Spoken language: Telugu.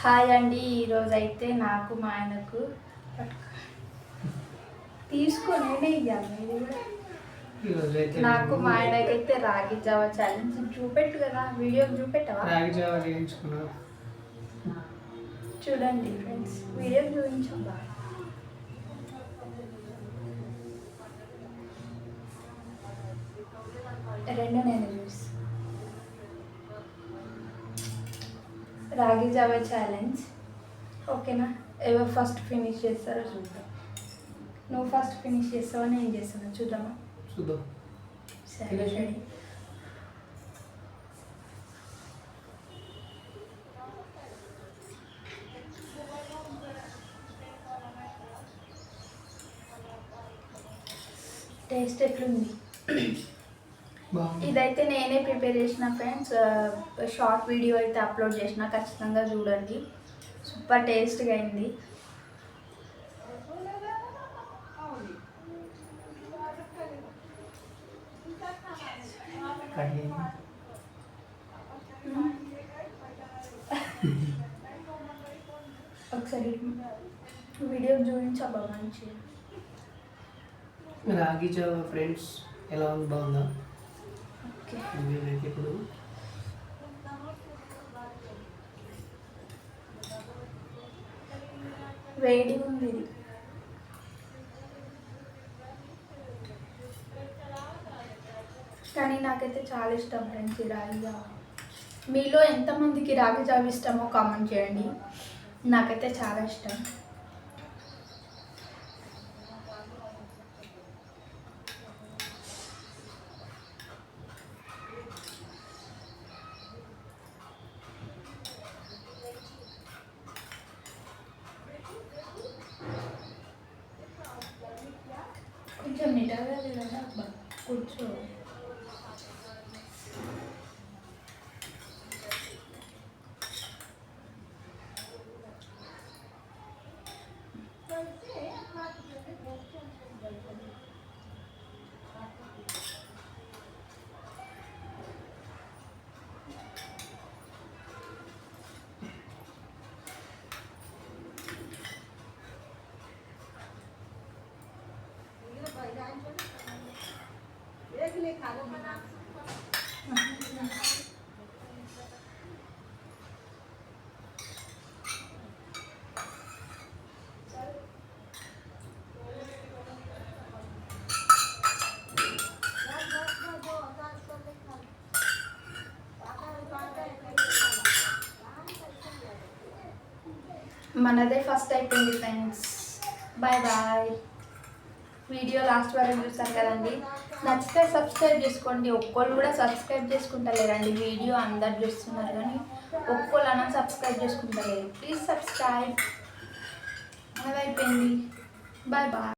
హాయ్ అండి. ఈరోజైతే నాకు మా ఆయనకు తీసుకొని ఇవ్వాలి. నాకు మా ఆయనకైతే రాగి జావా ఛాలెంజ్ చూపెట్టు కదా, వీడియో చూపెట్టవా? రాగి జావా చేయించుకున్నాను చూడండి ఫ్రెండ్స్, వీడియో చూపించబ్బా. రెండు నేను చూసి రాగి జావా ఛాలెంజ్. ఓకేనా? ఎవరు ఫస్ట్ ఫినిష్ చేస్తారో చూద్దాం. నువ్వు ఫస్ట్ ఫినిష్ చేస్తావా, నేను చేస్తాను? చూద్దామా? చూద్దాం. సరే రెడీ. టేస్ట్ ఎట్లుంది? ఇదైతే నేనే ప్రిపేర్ చేసిన ఫ్రెండ్స్. షార్ట్ వీడియో అయితే అప్లోడ్ చేసిన, ఖచ్చితంగా చూడండి. సూపర్ టేస్ట్గా అయింది. ఒకసారి వీడియో చూపించబ్బా మంచిగా. రాగి జావా ఫ్రెండ్స్ ఎలా ఉంది? బాగుందా? ఓకే, నేనైతే ఇప్పుడు వేడిగా ఉంది ఇది. కానీ నాకైతే చాలా ఇష్టం ఫ్రెండ్స్ ఈ రాగి జావా. మీలో ఎంతమందికి రాగి జావా ఇష్టమో కామెంట్ చేయండి. నాకైతే చాలా ఇష్టం. కొంచెం నిటారుగా లేదంటే అబ్బా కూర్చో. మనదే ఫస్ట్ అయిపోయింది friends. Bye bye. Video last వరకు చూసారు కదండి. నచ్చితే సబ్స్క్రైబ్ చేసుకోండి. ఒక్కళ్ళు కూడా సబ్స్క్రైబ్ చేసుకుంటలేరండి. వీడియో అందరు చూస్తున్నారు కానీ ఒక్కళ్ళన్నా సబ్స్క్రైబ్ చేసుకుంటలేరు. Please subscribe. అది అయిపోయింది. Bye bye.